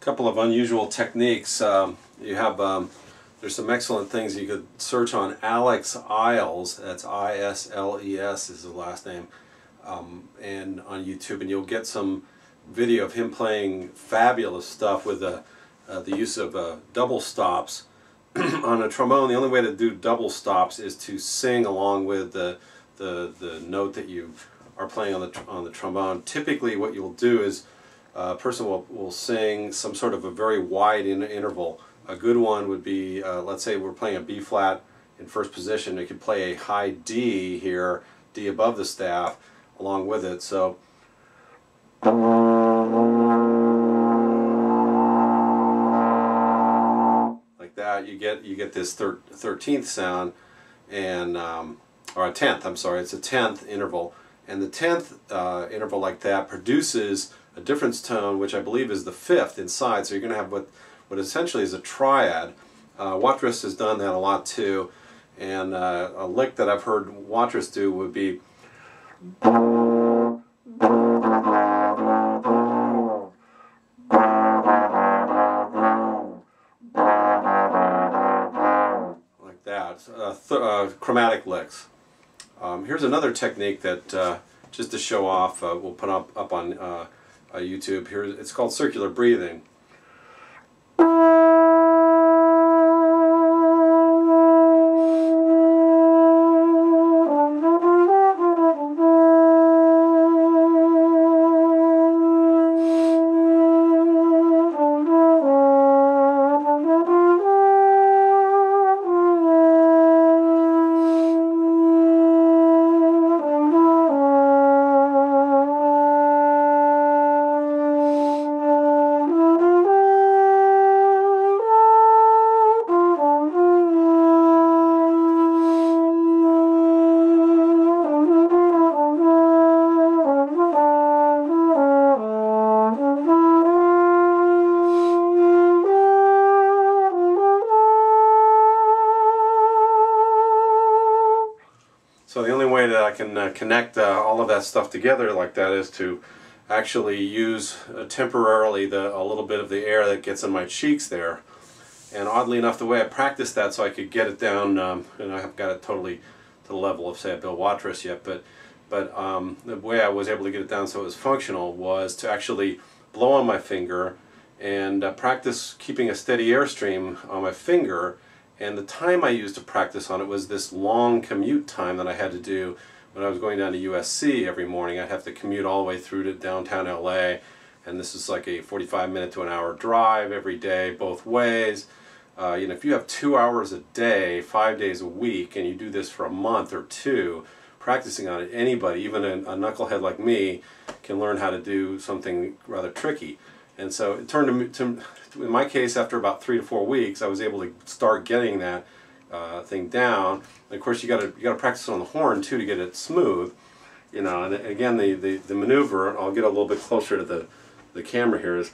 couple of unusual techniques. You have there's some excellent things you could search on. Alex Isles, that's I-S-L-E-S is his last name, and on YouTube, and you'll get some video of him playing fabulous stuff with the use of double stops on a trombone. The only way to do double stops is to sing along with the note that you are playing on the trombone. Typically, what you'll do is a person will sing some sort of a very wide interval. A good one would be, let's say we're playing a B flat in first position. You could play a high D here, D above the staff, along with it. So like that, you get this 13th sound, and or a 10th. I'm sorry, it's a 10th interval, and the 10th interval like that produces a difference tone, which I believe is the 5th inside. So you're going to have what essentially is a triad. Watrous has done that a lot too, and a lick that I've heard Watrous do would be like that. Chromatic licks. Here's another technique that just to show off, we'll put up on YouTube. Here, it's called circular breathing. So the only way that I can connect all of that stuff together like that is to actually use temporarily a little bit of the air that gets in my cheeks there. And oddly enough, the way I practiced that so I could get it down, and I haven't got it totally to the level of, say, a Bill Watrous yet, but the way I was able to get it down so it was functional was to actually blow on my finger and practice keeping a steady airstream on my finger. And the time I used to practice on it was this long commute time that I had to do when I was going down to USC every morning. I'd have to commute all the way through to downtown LA, and this is like a 45-minute to an hour drive every day, both ways. You know, if you have 2 hours a day, 5 days a week, and you do this for a month or two, practicing on it, anybody, even a knucklehead like me, can learn how to do something rather tricky. And so it turned to in my case, after about 3 to 4 weeks, I was able to start getting that thing down. And of course, you got to practice on the horn too to get it smooth, you know. And again, the maneuver, I'll get a little bit closer to the camera here, is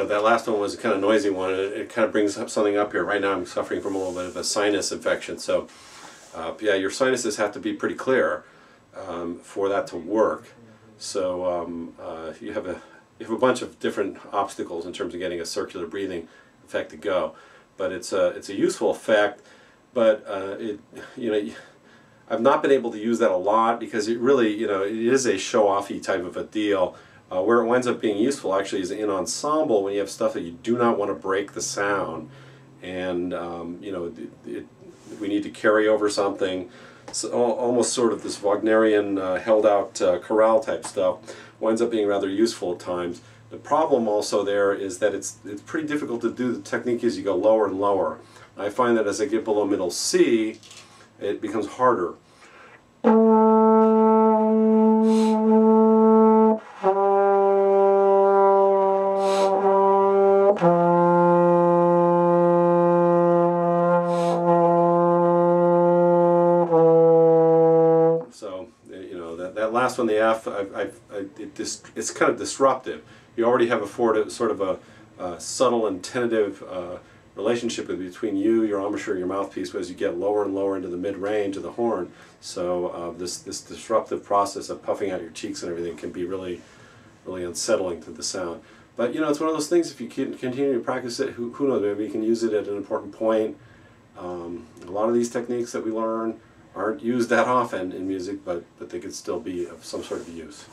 that last one was a kind of noisy one. It kind of brings up something up here. Right now I'm suffering from a little bit of a sinus infection, so yeah, your sinuses have to be pretty clear for that to work. So you have a bunch of different obstacles in terms of getting a circular breathing effect to go, but it's a useful effect. But you know, I've not been able to use that a lot because it really, you know, it is a show-offy type of a deal. Where it winds up being useful actually is in ensemble when you have stuff that you do not want to break the sound, and you know, we need to carry over something. So almost sort of this Wagnerian held out chorale type stuff winds up being rather useful at times. The problem also there is that it's pretty difficult to do the technique as you go lower and lower. I find that as I get below middle C, it becomes harder. last one, the F, it's kind of disruptive. You already have a sort of a subtle and tentative relationship between you, your embouchure, your mouthpiece, but as you get lower and lower into the mid-range of the horn. So this disruptive process of puffing out your cheeks and everything can be really unsettling to the sound. But you know, it's one of those things, if you can continue to practice it, who knows, maybe you can use it at an important point. A lot of these techniques that we learn aren't used that often in music, but they could still be of some sort of use.